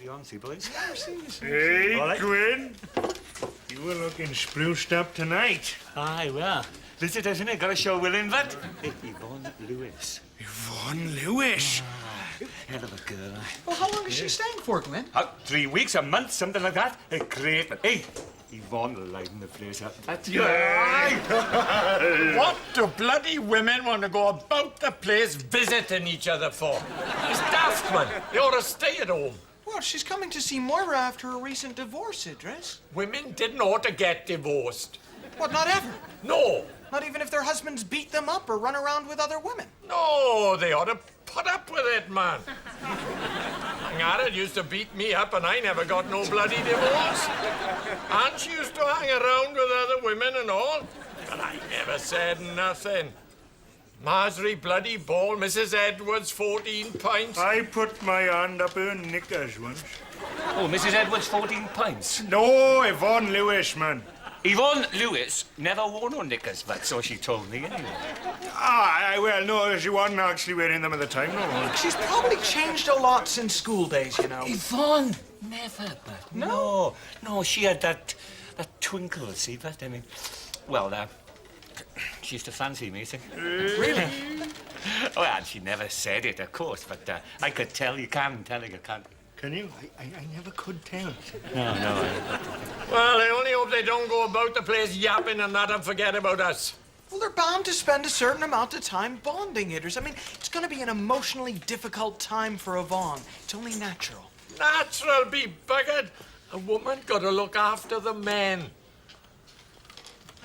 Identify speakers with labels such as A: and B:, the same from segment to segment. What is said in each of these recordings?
A: you on, see, boys?
B: Hey,
A: All right.
B: Gwyn. You were looking spruced up tonight.
A: Aye, well, visitors, innit? Got a show with him, but Yvonne Lewis.
B: Yvonne Lewis.
A: Hell of a girl, aye.
C: Well, how long is she staying for, Glenn?
A: 3 weeks, a month, something like that. Great, but hey, Yvonne will lighten the place up. That's
D: What do bloody women want to go about the place visiting each other for? It's daft, man. They ought to stay at home.
C: Well, she's coming to see Moira after a recent divorce, Idris.
D: Women didn't ought to get divorced.
C: What, not ever?
D: No.
C: Not even if their husbands beat them up or run around with other women?
D: No, they ought to put up with it, man. Ngara used to beat me up and I never got no bloody divorce. And she used to hang around with other women and all. But I never said nothing. Marjorie bloody Ball, Mrs. Edwards, 14 pints.
B: I put my hand up her knickers once.
A: Oh, Mrs. Edwards, 14 pints.
B: No, Yvonne Lewis, man.
A: Yvonne Lewis never wore no knickers, but so she told me anyway.
B: Well, no, she wasn't actually wearing them at the time, no.
C: She's probably changed a lot since school days, you know.
A: Yvonne? Never, but no. No, she had that twinkle, see, but I mean, well, she used to fancy me, see.
C: Really?
A: Oh, and she never said it, of course, but I could tell. You can tell, you can't.
B: Can you? I never could tell.
A: No.
D: Well, I only hope they don't go about the place yapping and that and forget about us.
C: Well, they're bound to spend a certain amount of time bonding, Idris. I mean, it's going to be an emotionally difficult time for Yvonne. It's only natural.
D: Natural be buggered. A woman got to look after the men.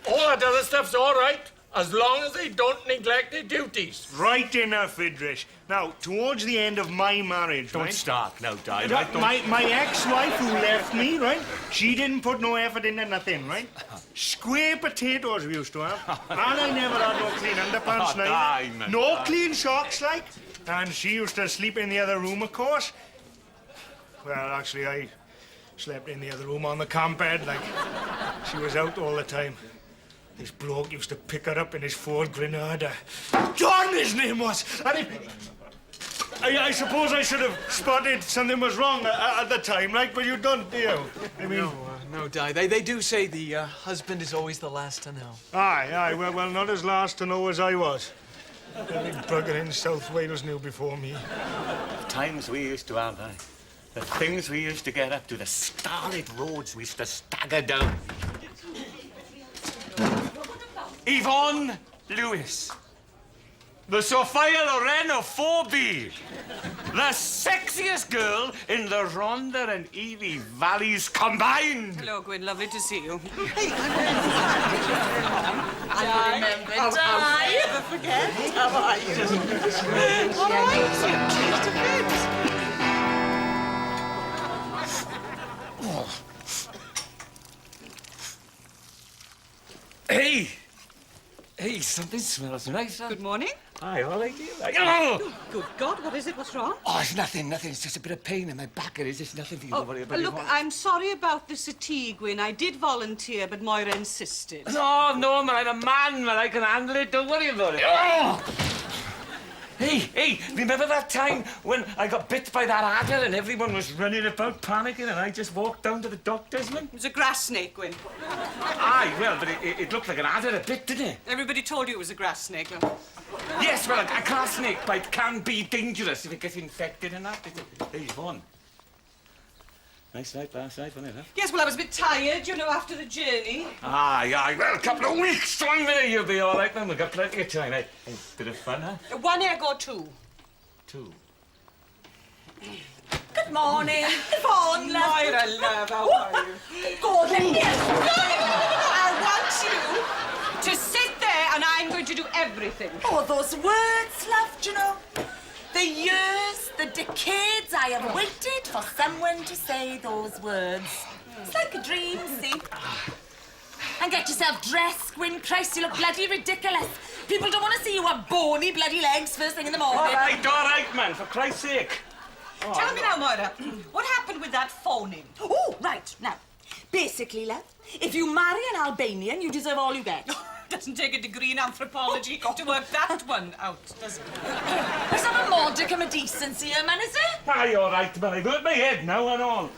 D: All that other stuff's all right, as long as they don't neglect their duties.
B: Right enough, Idris. Now, towards the end of my marriage,
A: Don't
B: right?
A: start now, Di.
B: My ex-wife who left me, right? She didn't put no effort into nothing, right? Square potatoes we used to have. And I never had no clean underpants,
A: Oh, Di, man.
B: no clean socks, like. And she used to sleep in the other room, of course. Well, actually, I slept in the other room on the camp bed, like. She was out all the time. This bloke used to pick her up in his Ford Granada. John, his name was. And I suppose I should have spotted something was wrong at the time, like, but you don't, do you? I mean...
C: No, Di. They do say the husband is always the last to know.
B: Aye, well, not as last to know as I was. Every bugger in South Wales knew before me.
A: The times we used to have, the things we used to get up to, the starlit roads we used to stagger down. Yvonne Lewis. The Sophia Loren of 4B. The sexiest girl in the Rhondda and Ely valleys combined.
E: Hello, Gwyn. Lovely to see you.
F: I remember Di.
E: Never forget. How are you?
F: All right, you've changed a bit.
A: Hey, something smells nice. Huh?
E: Good morning.
A: Hi, all right, dear. Oh!
E: Good God, what is it? What's wrong?
A: Oh, it's nothing. It's just a bit of pain in my back. It is just nothing for you to worry about.
E: Look, I'm sorry about the settee, Gwyn. I did volunteer, but Moira insisted.
A: No, man, I'm a man, I can handle it. Don't worry about it. Oh! Hey, remember that time when I got bit by that adder and everyone was running about panicking and I just walked down to the doctor's, man?
E: It was a grass snake, Gwyn.
A: Aye, well, but it looked like an adder a bit, didn't it?
E: Everybody told you it was a grass snake.
A: Yes, well, a grass snake bite can be dangerous if it gets infected and that. Hey, Yvonne. Nice night last night, wasn't it, huh?
E: Yes, well, I was a bit tired, you know, after the journey.
A: Aye, well, a couple of weeks strong there, you'll be all right, man. We've got plenty of time, eh? Hey, bit of fun, huh?
E: 1 egg or 2?
A: 2.
F: Good morning. Yvonne, love.
E: Moira, love, how are you?
F: Gordon, yes.
E: I want you to sit there and I'm going to do everything.
F: Oh, those words, love, do you know? The years, the decades I have waited for someone to say those words. It's like a dream, see? And get yourself dressed, Gwyn. Christ, you look bloody ridiculous. People don't want to see you have bony bloody legs first thing in the morning.
A: All right, man, for Christ's sake.
E: Tell me now, Moira, what happened with that phoning?
F: Oh, right, now. Basically, love, if you marry an Albanian, you deserve all you get.
E: Doesn't take a degree in anthropology to work that one out, does it?
F: There's not a modicum of decency here, man, is there?
A: Aye, all right, but I've hurt my head now and all.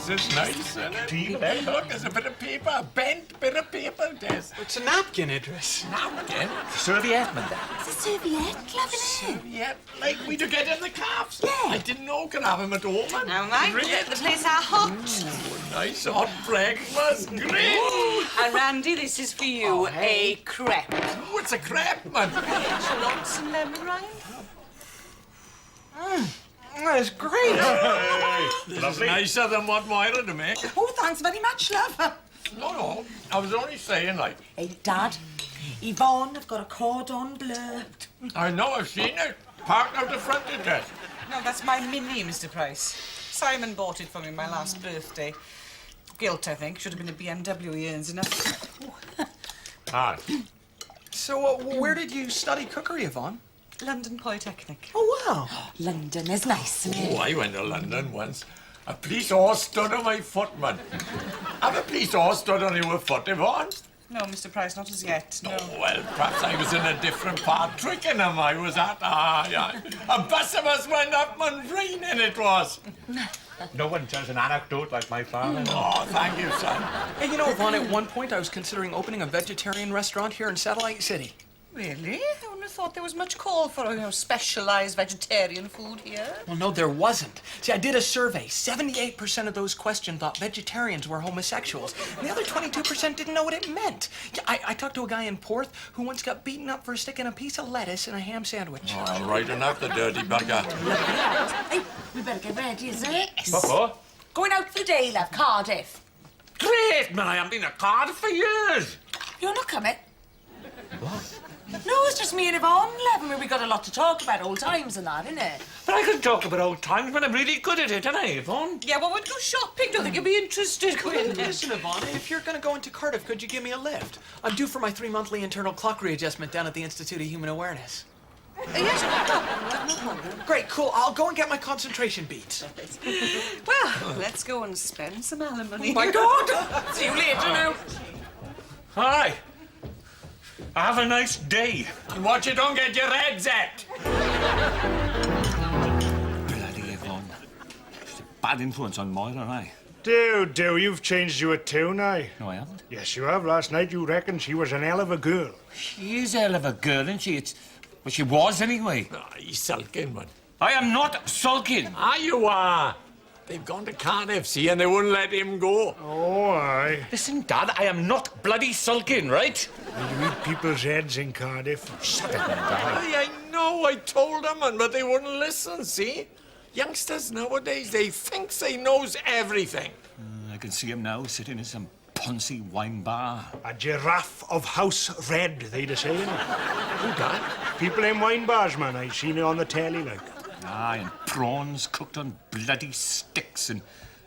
D: This is nice, isn't it? Hey, look, there's a bit of paper, a bent bit of paper, Des.
C: It's a napkin, Idris.
D: Napkin?
A: Serviette, man.
F: It's a serviette, clever, isn't it?
D: Yeah, like we do get in the calves.
F: Yeah.
D: I didn't know could have him at all, man.
E: Now, mind you,
D: Great.
E: the place are hot.
D: Nice hot breakfast. Great.
E: And Randy, this is for you, a crepe.
D: What's a crepe, man?
E: Shallots and lemon rind.
C: That's great.
D: This is nicer than what Moira to make.
F: Oh, thanks very much, love.
D: No, I was only saying, like,
F: Hey, Dad, Yvonne, I've got a cordon bleu.
D: I know, I've seen it. Parked out the front of it.
E: No, that's my mini, Mr. Price. Simon bought it for me my last birthday. Guilt, I think. Should have been a BMW. He earns enough.
D: Ah,
C: So, where did you study cookery, Yvonne?
E: London Polytechnic.
C: Oh, wow.
F: London is nice, isn't it?
D: oh, I went to London once. A police horse stood on my foot, man. Have a police horse stood on your foot, Yvonne?
E: No, Mr. Price, not as yet. No.
D: Oh, well, perhaps I was in a different part. Twickenham I was at. Ah, yeah. A bus of us went up, man. Raining it was.
A: No one tells an anecdote like my father.
D: Oh, thank you, son.
C: Hey, you know, Yvonne, at one point I was considering opening a vegetarian restaurant here in Satellite City.
E: Really? I wouldn't have thought there was much call for, specialised vegetarian food here.
C: Well, no, there wasn't. See, I did a survey. 78% of those questioned thought vegetarians were homosexuals. And the other 22% didn't know what it meant. Yeah, I talked to a guy in Porth who once got beaten up for sticking a piece of lettuce in a ham sandwich.
D: Oh, right enough, the dirty bugger.
F: Hey, we better get ready, isn't it?
A: What for?
F: Going out for the day, love, Cardiff.
A: Great, man. I haven't been to Cardiff for years.
F: You're not coming? What? No, it's just me and Yvonne, love, and we got a lot to talk about, old times and that, innit?
A: But I can talk about old times when I'm really good at it, ain't I, Yvonne?
E: Yeah, well, we'd go shopping. Don't think you'd be interested, Gwyn.
C: Listen, Yvonne, if you're going to go into Cardiff, could you give me a lift? I'm due for my 3-monthly internal clock readjustment down at the Institute of Human Awareness.
E: Yes,
C: Great, cool. I'll go and get my concentration beats.
E: well, let's go and spend some alimony.
C: Oh, my God! See you later now.
A: Hi. Have a nice day.
D: And watch you don't get your head zapped.
A: Bloody Yvonne. She's a bad influence on Moira, aye?
B: Do, you've changed your tune, now.
A: No, I haven't.
B: Yes, you have. Last night you reckoned she was an hell of a girl.
A: She is a hell of a girl, isn't she? Well, she was anyway.
D: Ah, he's sulking, man.
A: I am not sulking.
D: Ah, you are. They've gone to Cardiff, see, and they wouldn't let him go.
B: Oh, aye.
A: Listen, Dad, I am not bloody sulking, right?
B: You eat people's heads in Cardiff.
A: Shut it, Dad.
D: I know, I told them, man, but they wouldn't listen, see? Youngsters nowadays, they think they knows everything.
A: I can see him now, sitting in some poncy wine bar.
B: A giraffe of house red, they'd say.
D: Who that?
B: People in wine bars, man. I seen it on the telly, like.
A: Aye, and prawns cooked on bloody sticks and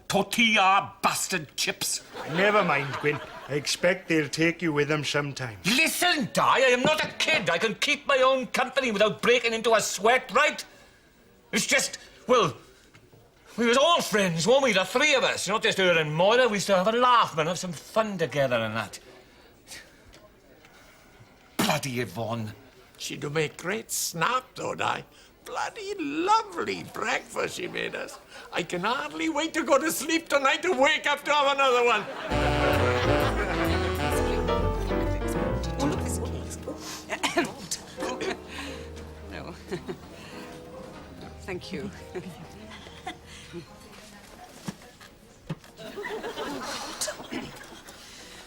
A: tortilla bastard chips.
B: Never mind, Gwyn. I expect they'll take you with them sometime.
A: Listen, Di, I am not a kid. I can keep my own company without breaking into a sweat, right? It's just, well, we was all friends, weren't we? The three of us. Not just her and Moira. We used to have a laugh, man, have some fun together and that. Bloody Yvonne.
D: She do make great snap, though, Di. Bloody lovely breakfast she made us. I can hardly wait to go to sleep tonight to wake up to have another one.
E: Oh, look, this cake. No. Thank you.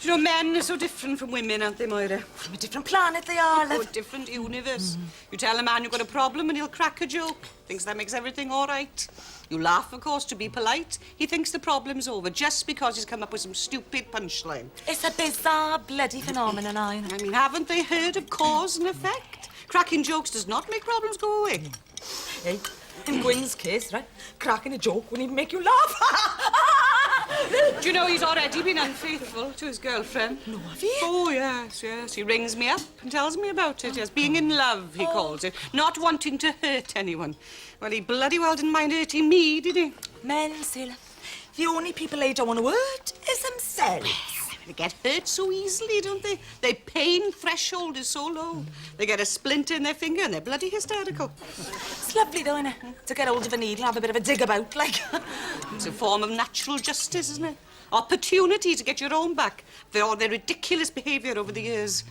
E: You know, men are so different from women, aren't they, Moira?
F: From a different planet they are,
E: Oh,
F: love.
E: different universe. You tell a man you've got a problem and he'll crack a joke. Thinks that makes everything all right. You laugh, of course, to be polite. He thinks the problem's over just because he's come up with some stupid punchline.
F: It's a bizarre bloody phenomenon, I know.
E: I mean, haven't they heard of cause and effect? Cracking jokes does not make problems go away.
F: Hey, in Gwyn's case, right, cracking a joke wouldn't even make you laugh.
E: Do you know he's already been unfaithful to his girlfriend?
F: No, have you?
E: Oh, yes, yes. He rings me up and tells me about it. Yes, being in love, he calls it. Not wanting to hurt anyone. Well, he bloody well didn't mind hurting me, did he?
F: Men, sailor, the only people they don't want to hurt is themselves.
E: They get hurt so easily, don't they? Their pain threshold is so low. They get a splint in their finger and they're bloody hysterical.
F: It's lovely, though, innit? To get hold of a needle and have a bit of a dig about, like.
E: It's a form of natural justice, isn't it? Opportunity to get your own back for all their ridiculous behaviour over the years.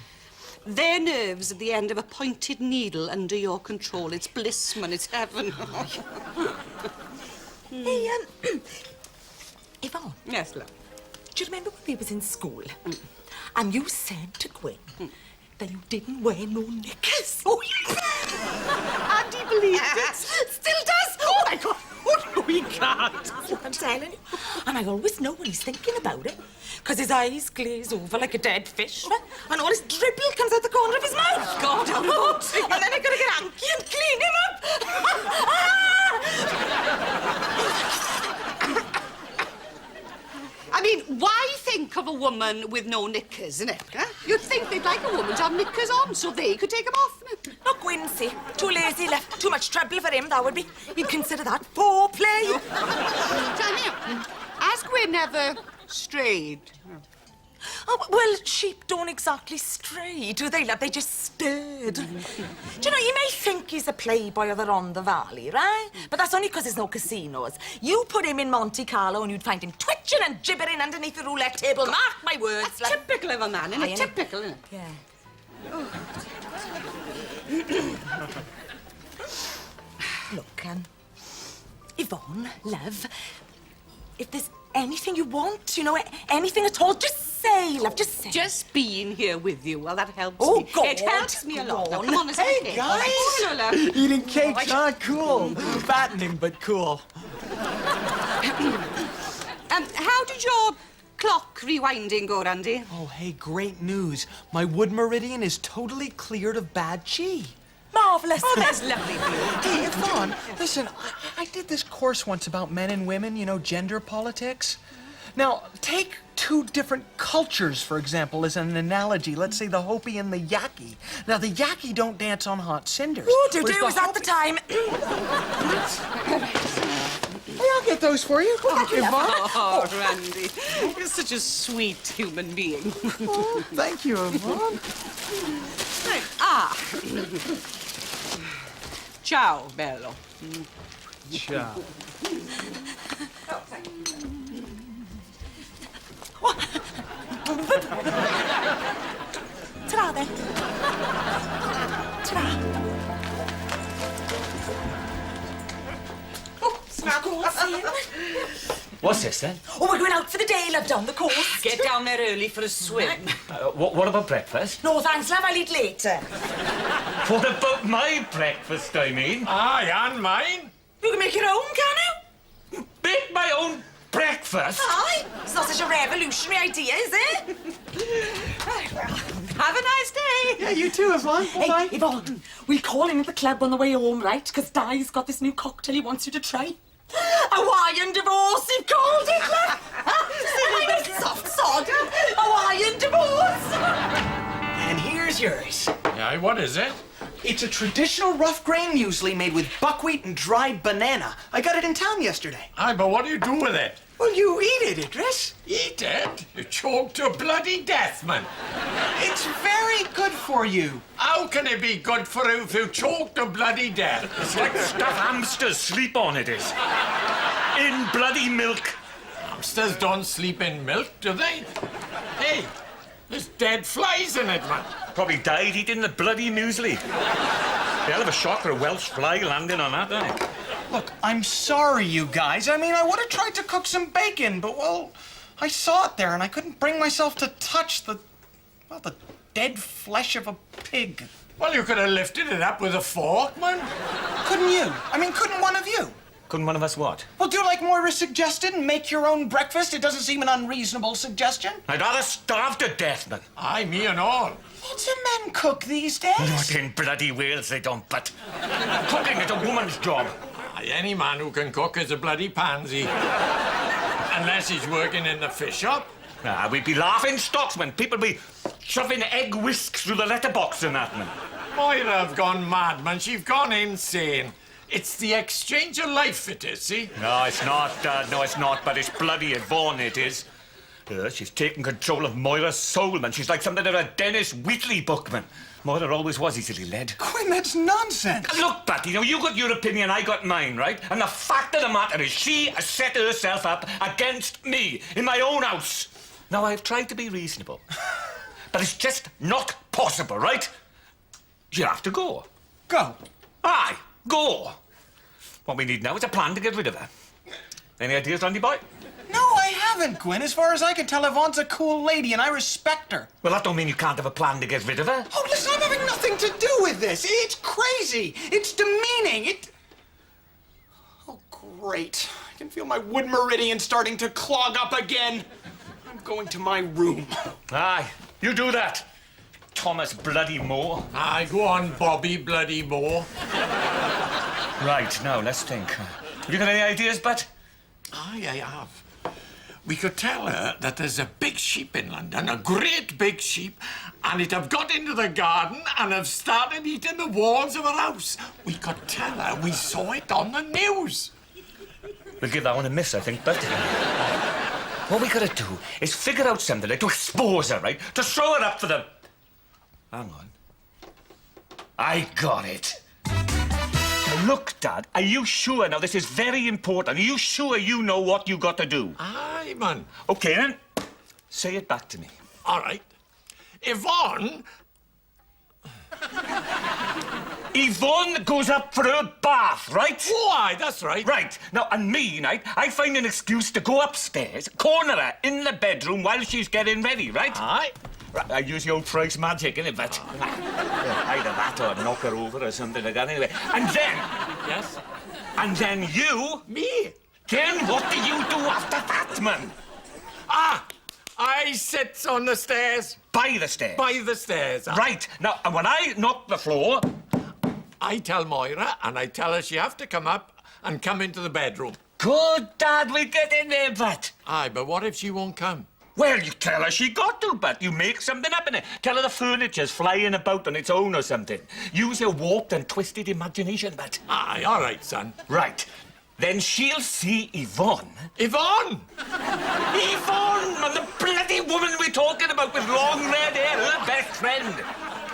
E: Their nerves at the end of a pointed needle under your control. It's bliss, man, it's heaven.
F: Hey, Yvonne,
E: Yes, love.
F: do you remember when we was in school? And you said to Gwen that you didn't wear no knickers?
E: Oh, yeah. Andy believed it.
F: Still does? Oh, my God. Oh, no, he can't. I'm telling you. And I always know when he's thinking about it, because his eyes glaze over like a dead fish, and all his dribble comes out the corner of his mouth.
E: God, how naughty.
F: And then I gotta get hanky and clean him up.
E: I mean, why think of a woman with no knickers, innit? Huh? You'd think they'd like a woman to have knickers on so they could take them off.
F: Look, Quincy, too lazy left. Too much trouble for him, that would be. He'd consider that foreplay.
E: Tell me, has Gwyn ever strayed?
F: Oh, well, sheep don't exactly stray, do they, love? They just stirred. Do you know, you may think he's a playboy of the Rhondda Valley, right? But that's only because there's no casinos. You put him in Monte Carlo and you'd find him twitching and gibbering underneath the roulette table. Mark my words,
E: That's
F: love.
E: typical of a man, isn't
F: Aye,
E: it?
F: innit?
E: Typical, isn't it?
F: Yeah. Look, Yvonne, love, if there's anything you want, you know, anything at all, just say, love, just say.
E: Just being here with you, well, that helps
F: Oh,
E: me.
F: God.
E: It helps me a lot. Now,
F: Go
E: come on, let's have a
C: Hey,
E: cake.
C: guys.
E: Oh, hello, love.
C: Eating cake, huh? Cool. Fattening, but cool.
E: How did your clock rewinding go, Randy?
C: Oh, hey, great news. My wood meridian is totally cleared of bad chi.
F: Marvellous.
E: Oh, that's lovely for you.
C: Hey, Yvonne, listen, I did this course once about men and women, you know, gender politics. Now, take two different cultures, for example, as an analogy. Let's say the Hopi and the Yaqui. Now, the Yaqui don't dance on hot cinders.
F: Ooh, do
C: whereas
F: was that the time?
C: Hey, I'll get those for you. Yvonne.
E: Oh, Randy, you're such a sweet human being.
C: Oh, thank you, Yvonne.
E: Right. Ah. Ciao, bello.
C: Ciao.
F: Ta-ra, then. Ta-ra. Oh,
A: What's this, then?
F: oh, we're going out for the day, love, down the coast.
E: Get down there early for a swim.
A: What about breakfast?
F: No, thanks, love, I'll eat later.
A: What about my breakfast, I mean?
D: Aye, and mine.
F: You can make your own, can you?
A: Make my own breakfast?
F: Aye. It's not such a revolutionary idea, is it? Right, well.
E: Have a nice day.
C: Yeah, you too, Yvonne.
F: Hey,
C: Bye.
F: Yvonne, we'll call in at the club on the way home, right? Because Di's got this new cocktail he wants you to try. Hawaiian divorce, he called it, love. I'm a soft sod. Hawaiian divorce.
C: And here's yours.
D: Aye, what is it?
C: It's a traditional rough grain muesli made with buckwheat and dried banana. I got it in town yesterday.
D: Aye, but what do you do with it?
C: Well, you eat it, Idris.
D: Eat it? You choke to bloody death, man.
C: It's very good for you.
D: How can it be good for you if you choke to bloody death?
A: It's like stuff hamsters sleep on, it is. In bloody milk.
D: Hamsters don't sleep in milk, do they? Hey, there's dead flies in it, man.
A: Probably died eating the bloody muesli. Hell of a shock for a Welsh fly landing on that, isn't it?
C: Look, I'm sorry, you guys. I mean, I would have tried to cook some bacon, but, well, I saw it there and I couldn't bring myself to touch the dead flesh of a pig.
D: Well, you could have lifted it up with a fork, man.
C: Couldn't you? I mean, couldn't one of you?
A: Couldn't one of us what?
C: Well, do like Moira suggested and make your own breakfast. It doesn't seem an unreasonable suggestion.
A: I'd rather starve to death, man.
D: Aye, me and all.
C: What do men cook these days?
A: Not in bloody Wales, they don't, but cooking is a woman's job.
D: Aye, any man who can cook is a bloody pansy. Unless he's working in the fish shop.
A: We'd be laughing stocks when people be shoving egg whisks through the letterbox and that, man.
D: Moira have gone mad, man. She's gone insane. It's the exchange of life, it is, see?
A: No, it's not, Dad. No, it's not, but it's bloody Yvonne, it is. She's taken control of Moira's soul, man. She's like something of a Dennis Wheatley book, man. Moira always was easily led.
C: Quinn, that's nonsense.
A: Look, Patty, now you got your opinion, I got mine, right? And the fact of the matter is she has set herself up against me in my own house. Now, I've tried to be reasonable, but it's just not possible, right? You'll have to go.
C: Go.
A: Aye, go. What we need now is a plan to get rid of her. Any ideas, Randy boy?
C: No, I haven't, Gwen. As far as I can tell, Yvonne's a cool lady, and I respect her.
A: Well, that don't mean you can't have a plan to get rid of her.
C: Oh, listen, I'm having nothing to do with this. It's crazy. It's demeaning. Oh, great. I can feel my wood meridian starting to clog up again. I'm going to my room.
A: Aye, you do that, Thomas Bloody Moore.
D: Aye, go on, Bobby Bloody Moore.
A: Right, now, let's think. Have you got any ideas, Bat?
D: Aye, I have. We could tell her that there's a big sheep in London, a great big sheep, and it have got into the garden and have started eating the walls of her house. We could tell her we saw it on the news.
A: We'll give that one a miss, I think, but what we gotta do is figure out something like to expose her, right? To throw her up for the... Hang on. I got it. Look, Dad, are you sure? Now, this is very important. Are you sure you know what you got to do?
D: Aye, man.
A: OK, then. Say it back to me.
D: All right. Yvonne...
A: Yvonne goes up for her bath, right?
D: Oh, aye, that's right.
A: Right. Now, and me, right, I find an excuse to go upstairs, corner her in the bedroom while she's getting ready, right?
D: Aye.
A: Right, I use the old price magic, innit, but... either that or knock her over or something like that, anyway. And then...
D: Yes?
A: And then you...
D: Me?
A: Then what do you do after that, man?
D: Ah! I sits on the stairs.
A: By the stairs?
D: By the stairs. Aye.
A: Right. Now, and when I knock the floor...
D: I tell Moira, and I tell her she have to come up and come into the bedroom.
A: Good, Dad, we get in there, but...
D: Aye, but what if she won't come?
A: Well, you tell her she got to, but you make something up in it. Tell her the furniture's flying about on its own or something. Use your warped and twisted imagination, but...
D: Aye, all right, son.
A: Right. Then she'll see Yvonne.
D: Yvonne!
A: Yvonne, man, the bloody woman we're talking about with long red hair, her best friend.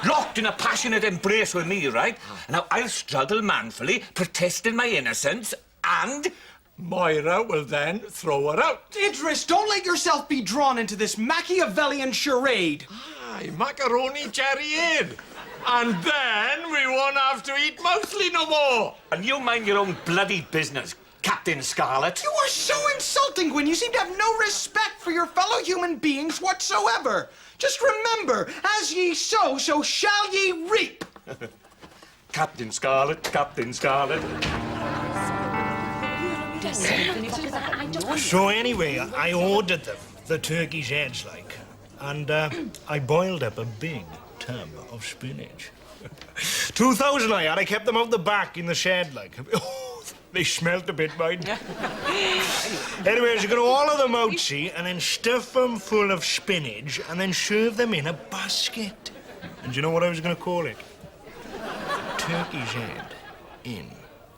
A: Locked in a passionate embrace with me, right? Now, I'll struggle manfully, protesting my innocence, and...
D: Moira will then throw her out.
C: Idris, don't let yourself be drawn into this Machiavellian charade.
D: Aye, macaroni cherry-aid. And then we won't have to eat mostly no more.
A: And you mind your own bloody business, Captain Scarlet.
C: You are so insulting, Gwen. You seem to have no respect for your fellow human beings whatsoever. Just remember, as ye sow, so shall ye reap.
A: Captain Scarlet, Captain Scarlet.
B: So anyway, I ordered them, the turkey's heads, like, and I boiled up a big tub of spinach. 2,000 I had. I kept them out the back in the shed, like. Oh, they smelt a bit, mind. Anyways, you got all of them out, see, and then stuff them full of spinach, and then serve them in a basket. And do you know what I was going to call it? Turkey's head in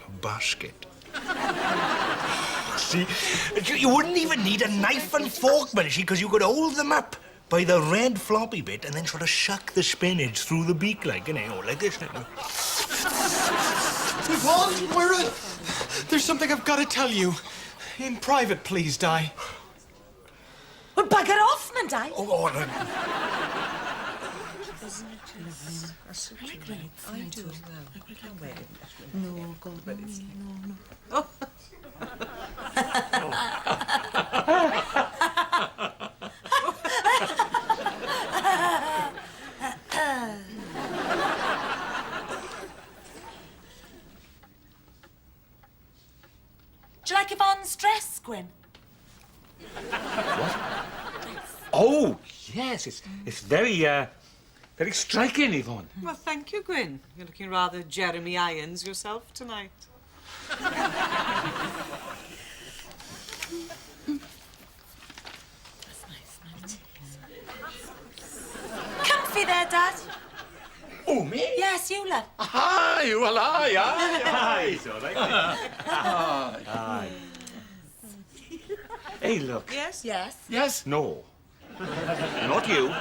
B: a basket. See, you wouldn't even need a knife and fork, Millicent, because you could hold them up by the red floppy bit and then sort of suck the spinach through the beak, like, you know, like this.
C: Yvonne, Moira, there's something I've got to tell you. In private, please, Di.
F: Well, bugger off, man, Di.
B: Oh,
F: I do. No, God, no. Do you like Yvonne's dress, Gwyn?
A: Oh, yes, it's very, very striking, Yvonne.
G: Well, thank you, Gwyn. You're looking rather Jeremy Irons yourself tonight.
F: Comfy there, Dad.
D: Oh, me?
F: Yes, you, love.
D: Aye, well, aye.
A: Aye, so like Aye. Hey, look.
G: Yes?
F: Yes.
D: Yes?
A: No. Not you.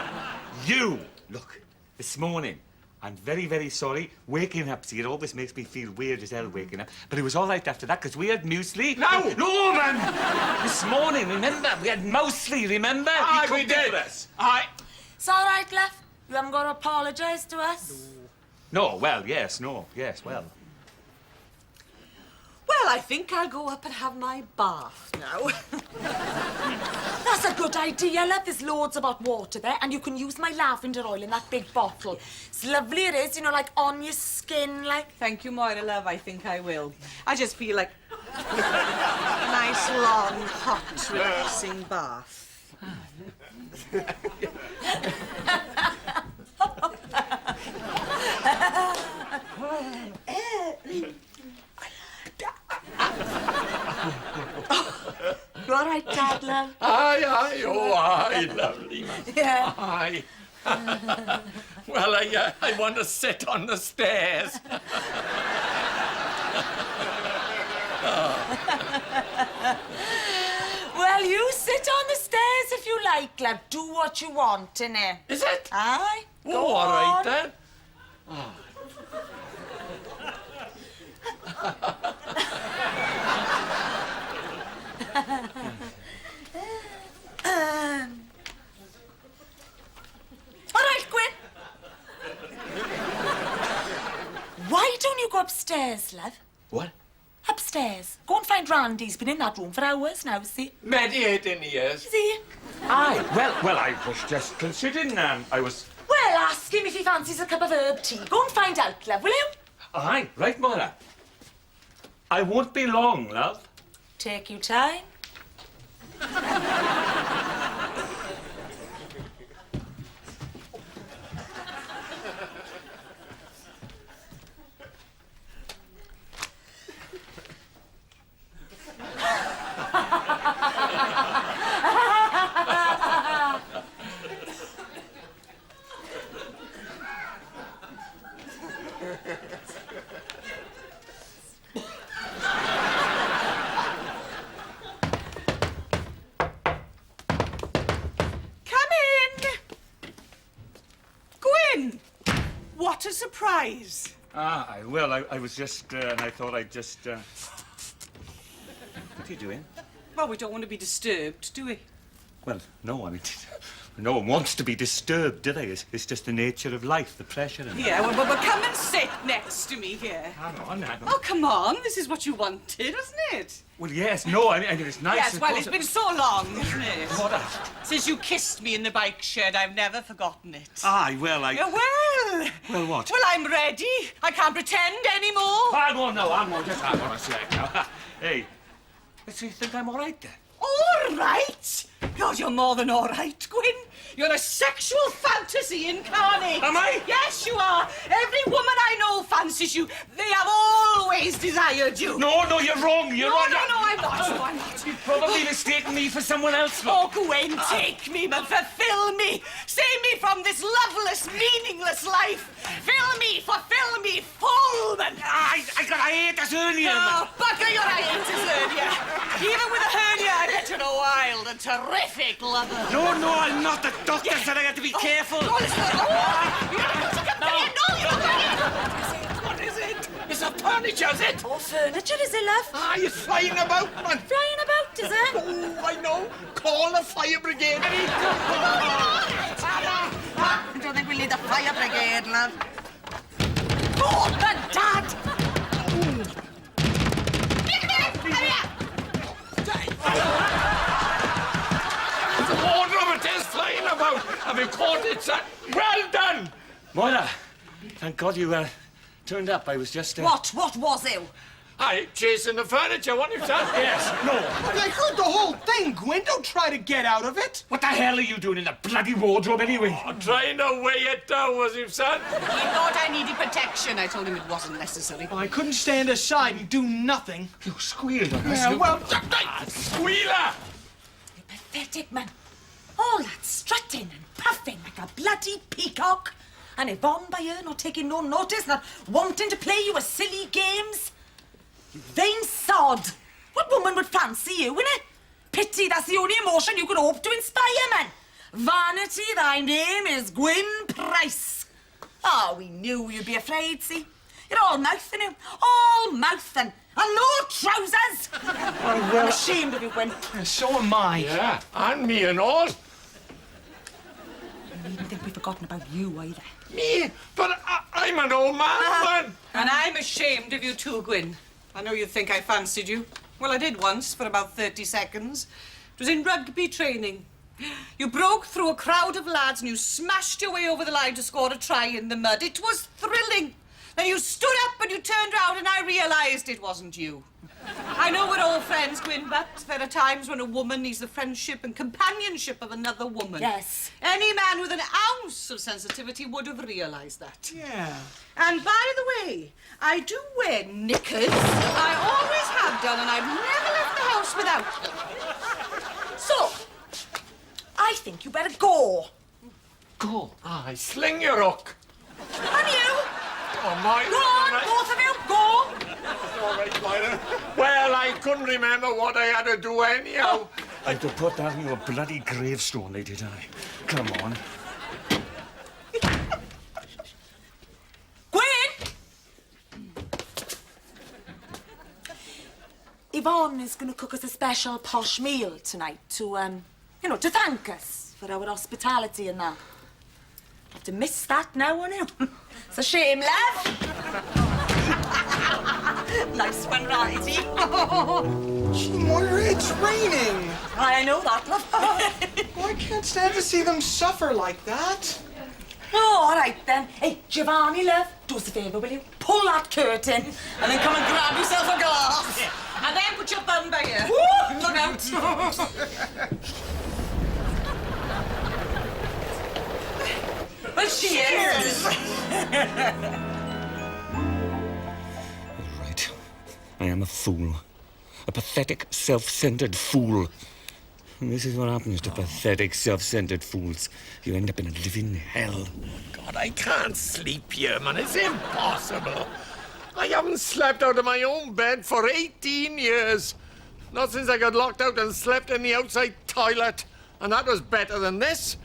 A: You. Look, this morning, I'm very, very sorry. Waking up, see, it always makes me feel weird as hell waking up. But it was all right after that, because we had muesli.
D: No!
A: No, man! This morning, remember? We had muesli, remember?
D: Aye,
A: You
D: we
A: cooked it
D: did.
A: for us.
D: Aye.
F: It's all right, love. You haven't got to apologise to us.
A: No, well, yes, no, yes, well.
G: Well, I think I'll go up and have my bath now.
F: That's a good idea, love. There's loads of hot water there, and you can use my lavender oil in that big bottle. It's lovely it is, you know, like on your skin, like.
G: Thank you, Moira, love. I think I will. I just feel like a nice, long, hot, relaxing bath.
F: You all right, Dad, love?
D: Aye, oh, aye, lovely, man.
F: Yeah.
D: Aye. Well, I want to sit on the stairs.
F: Well, you sit on the stairs if you like, love. Do what you want, innit?
D: Is it?
F: Aye. Go
D: Oh, all right,
F: on.
D: then.
F: All right, Gwyn. Why don't you go upstairs, love?
A: What?
F: Upstairs. Go and find Randy. He's been in that room for hours now, see?
D: Mediating years.
F: See?
A: Aye, well, I was just considering, I was...
F: Well, ask him if he fancies a cup of herb tea. Go and find out, love, will you?
A: Aye, right, Moira. I won't be long, love.
F: Take your time.
G: What a surprise.
A: Well, I was just, and I thought I'd just, What are you doing?
G: Well, we don't want to be disturbed, do we?
A: Well, no, I mean, no one wants to be disturbed, do they? It's just the nature of life, the pressure and...
G: Yeah, well, come and sit next to me here.
A: Hang on.
G: Oh, come on. This is what you wanted, wasn't it?
A: Well, yes, no, I mean, it's nice...
G: Yes,
A: of
G: well,
A: course.
G: it's been so long, isn't it?
A: What?
G: Since you kissed me in the bike shed, I've never forgotten it.
A: Aye, well,
G: Yeah, well...
A: Well, what?
G: Well, I'm ready. I can't pretend anymore.
A: Hang on, just hang on a sec now. Hey, so you think I'm all right then?
G: All right? God, you're more than all right, Gwyn. You're a sexual fantasy incarnate.
A: Am I?
G: Yes, you are. Every woman I know fancies you. They have always desired you.
A: No, you're wrong. You're wrong.
G: No, I'm not. No, I'm not.
A: You've probably mistaken me for someone else.
G: Oh, Gwen, take me, man, fulfill me. Save me from this loveless, meaningless life. Fulfill me, full, man.
A: I ate this hernia.
G: Oh, bugger your hiatus hernia. Even with a hernia, I bet you're a wild and terrific lover.
A: No, I'm not. The doctor said I had to be careful.
G: Oh, listen. Oh, you're not to
D: What is it? It's a furniture, is it?
F: Oh, furniture, is it, love?
D: Ah, it's flying about, man.
F: Flying about, is it?
D: Oh, I know. Call the fire brigade.
G: I don't think we need the fire brigade, love.
F: Oh, the dad!
D: The water of it is flying about. Have you caught it, son? Well done.
A: Moira, thank God you turned up. I was just...
F: What was it?
D: Aye, chasing the furniture, wasn't you, son?
A: Yes, no.
C: I heard the whole thing, Gwen. Don't try to get out of it.
A: What the hell are you doing in the bloody wardrobe anyway?
D: I'm trying to weigh it down, was you, son?
G: He thought I needed protection. I told him it wasn't necessary.
C: I couldn't stand aside and do nothing.
A: You squealed on us.
C: Yeah, well,
D: Squealer!
F: You're pathetic, man. All that strutting and puffing like a bloody peacock. And Yvonne by her not taking no notice, not wanting to play you a silly games. You vain sod. What woman would fancy you, innit? Pity that's the only emotion you could hope to inspire, man. Vanity, thy name is Gwyn Price. Oh, we knew you'd be afraid, see? You're all mouth now. All mouth and no trousers. I'm ashamed of you, Gwyn.
C: So am I.
D: Yeah, and me and all.
F: I needn't think we've forgotten about you either.
D: Me? But I'm an old man.
E: And I'm ashamed of you too, Gwyn. I know you think I fancied you. Well, I did once for about 30 seconds. It was in rugby training. You broke through a crowd of lads and you smashed your way over the line to score a try in the mud. It was thrilling. Then you stood up and you turned round and I realised it wasn't you. I know we're all friends, Gwyn, but there are times when a woman needs the friendship and companionship of another woman.
F: Yes.
E: Any man with an ounce of sensitivity would have realised that.
C: Yeah.
E: And by the way, I do wear knickers. I always have done, and I've never left the house without them.
F: So, I think you better go.
D: Go. Aye, sling your hook.
F: And you?
D: Oh, my.
F: Go on, both of you, go.
D: All right, Myra. Well, I couldn't remember what I had to do anyhow.
A: I had to put that in your bloody gravestone, did I? Come on.
F: Gwyn! Yvonne is going to cook us a special posh meal tonight to, to thank us for our hospitality and that. Have to miss that now, won't you? It's a shame, love. Nice one, Righty.
C: Gee, Moira, it's raining.
F: I know that, love.
C: Oh, I can't stand to see them suffer like that.
F: Oh, all right, then. Hey, Giovanni, love, do us a favour, will you? Pull that curtain and then come and grab yourself a glass.
E: And then put your bum by here.
F: Woo, look out. Well, cheers.
A: All right. I am a fool. A pathetic, self-centered fool. And this is what happens to pathetic, self-centered fools. You end up in a living hell.
D: God, I can't sleep here, man. It's impossible. I haven't slept out of my own bed for 18 years. Not since I got locked out and slept in the outside toilet. And that was better than this.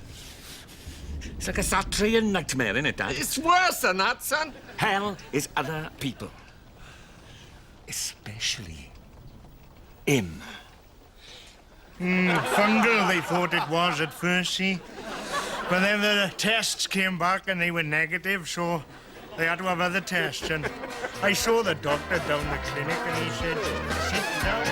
A: It's like a Satrian nightmare, isn't it, Dad?
D: It's worse than that, son.
A: Hell is other people. Especially him.
B: Fungal, they thought it was at first, see? But then the tests came back and they were negative, so they had to have other tests. And I saw the doctor down the clinic and he said, sit down.